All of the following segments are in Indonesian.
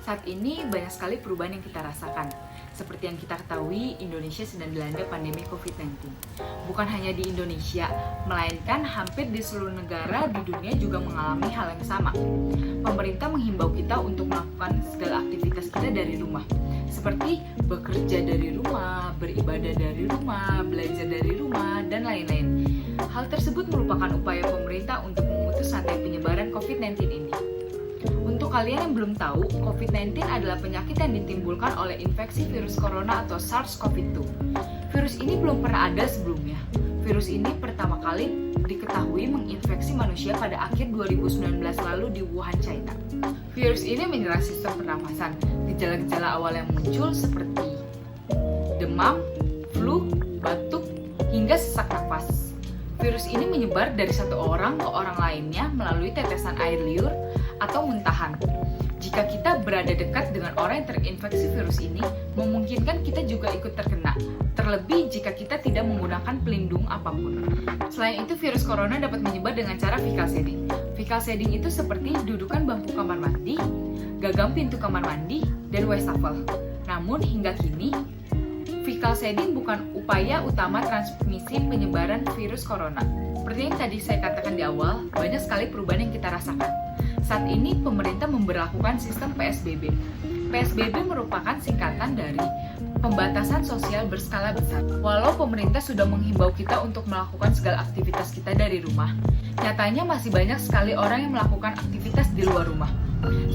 Saat ini banyak sekali perubahan yang kita rasakan. Seperti yang kita ketahui, Indonesia sedang dilanda pandemi COVID-19. Bukan hanya di Indonesia, melainkan hampir di seluruh negara di dunia juga mengalami hal yang sama. Pemerintah menghimbau kita untuk melakukan segala aktivitas kita dari rumah, seperti bekerja dari rumah, beribadah dari rumah, belajar dari rumah, dan lain-lain. Hal tersebut merupakan upaya pemerintah untuk memutus rantai penyebaran COVID-19 ini. Untuk kalian yang belum tahu, COVID-19 adalah penyakit yang ditimbulkan oleh infeksi virus corona atau SARS-CoV-2. Virus ini belum pernah ada sebelumnya. Virus ini pertama kali diketahui menginfeksi manusia pada akhir 2019 lalu di Wuhan, China. Virus ini menyerang sistem pernafasan. Gejala-gejala awal yang muncul seperti demam, flu, batuk, hingga sesak nafas. Virus ini menyebar dari satu orang ke orang lainnya melalui tetesan air liur atau muntahan. Jika kita berada dekat dengan orang yang terinfeksi virus ini, memungkinkan kita juga ikut terkena, terlebih jika kita tidak menggunakan pelindung apapun. Selain itu, virus corona dapat menyebar dengan cara fecal shedding. Fecal shedding itu seperti dudukan bangku kamar mandi, gagang pintu kamar mandi, dan wastafel. Namun hingga kini, fecal shedding bukan upaya utama transmisi penyebaran virus corona. Seperti yang tadi saya katakan di awal, banyak sekali perubahan yang kita rasakan. Saat ini pemerintah memberlakukan sistem PSBB. PSBB merupakan singkatan dari pembatasan sosial berskala besar. Walau pemerintah sudah menghimbau kita untuk melakukan segala aktivitas kita dari rumah, nyatanya masih banyak sekali orang yang melakukan aktivitas di luar rumah.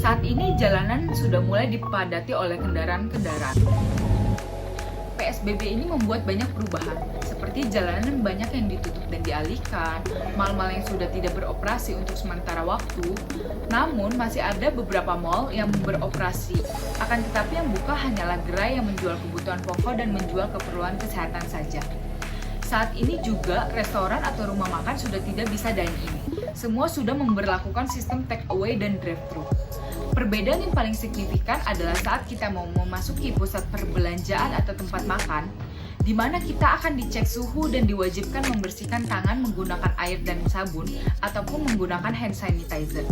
Saat ini jalanan sudah mulai dipadati oleh kendaraan-kendaraan. PSBB ini membuat banyak perubahan, seperti jalanan banyak yang ditutup dan dialihkan, mal-mal yang sudah tidak beroperasi untuk sementara waktu. Namun masih ada beberapa mal yang beroperasi, akan tetapi yang buka hanyalah gerai yang menjual kebutuhan pokok dan menjual keperluan kesehatan saja. Saat ini juga restoran atau rumah makan sudah tidak bisa dine-in. Semua sudah memberlakukan sistem take away dan drive-thru. Perbedaan yang paling signifikan adalah saat kita mau memasuki pusat perbelanjaan atau tempat makan, di mana kita akan dicek suhu dan diwajibkan membersihkan tangan menggunakan air dan sabun ataupun menggunakan hand sanitizer.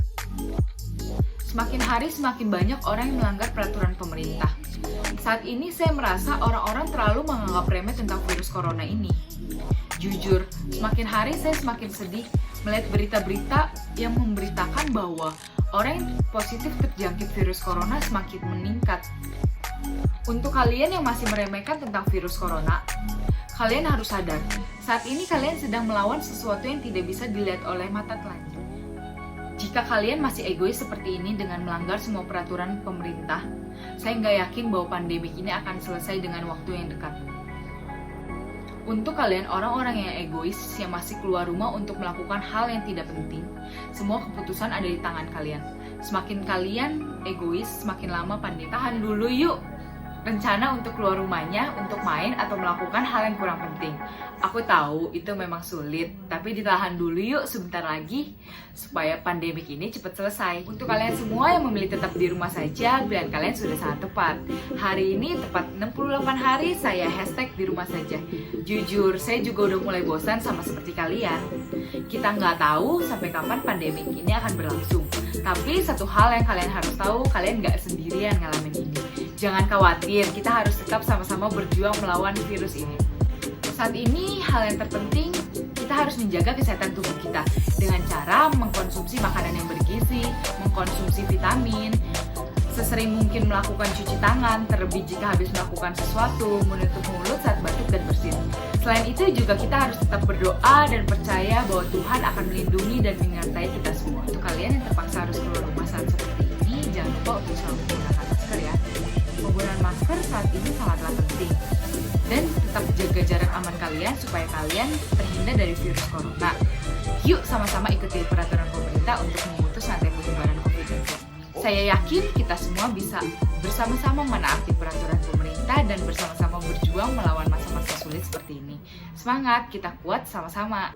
Semakin hari semakin banyak orang yang melanggar peraturan pemerintah. Saat ini saya merasa orang-orang terlalu menganggap remeh tentang virus corona ini. Jujur, semakin hari saya semakin sedih melihat berita-berita yang memberitakan bahwa orang yang positif terjangkit virus corona semakin meningkat. Untuk kalian yang masih meremehkan tentang virus corona, kalian harus sadar, saat ini kalian sedang melawan sesuatu yang tidak bisa dilihat oleh mata telanjang. Jika kalian masih egois seperti ini dengan melanggar semua peraturan pemerintah, saya nggak yakin bahwa pandemi ini akan selesai dengan waktu yang dekat. Untuk kalian orang-orang yang egois yang masih keluar rumah untuk melakukan hal yang tidak penting, semua keputusan ada di tangan kalian. Semakin kalian egois, semakin lama pandemi. Tahan dulu yuk rencana untuk keluar rumahnya untuk main atau melakukan hal yang kurang penting. Aku tahu itu memang sulit, tapi ditahan dulu yuk sebentar lagi supaya pandemi ini cepat selesai. Untuk kalian semua yang memilih tetap di rumah saja, pilihan kalian sudah sangat tepat. Hari ini tepat 68 hari saya hashtag di rumah saja. Jujur, saya juga udah mulai bosan sama seperti kalian. Kita nggak tahu sampai kapan pandemi ini akan berlangsung. Tapi satu hal yang kalian harus tahu, kalian nggak sendirian ngalamin ini. Jangan khawatir, kita harus tetap sama-sama berjuang melawan virus ini. Saat ini, hal yang terpenting, kita harus menjaga kesehatan tubuh kita dengan cara mengkonsumsi makanan yang bergizi, mengkonsumsi vitamin, sesering mungkin melakukan cuci tangan, terlebih jika habis melakukan sesuatu, menutup mulut saat batuk dan bersin. Selain itu juga kita harus tetap berdoa dan percaya bahwa Tuhan akan melindungi dan menyertai kita semua. Untuk kalian yang terpaksa harus keluar rumah saat seperti ini, jangan lupa untuk selalu menggunakan masker ya. Penggunaan masker saat ini sangatlah penting. Dan tetap jaga jarak aman kalian supaya kalian terhindar dari virus corona. Yuk sama-sama ikuti peraturan pemerintah untuk memutus rantai penyebaran COVID-19. Saya yakin kita semua bisa bersama-sama menaati peraturan pemerintah dan bersama-sama berjuang melawan masa-masa sulit seperti ini. Semangat, kita kuat sama-sama.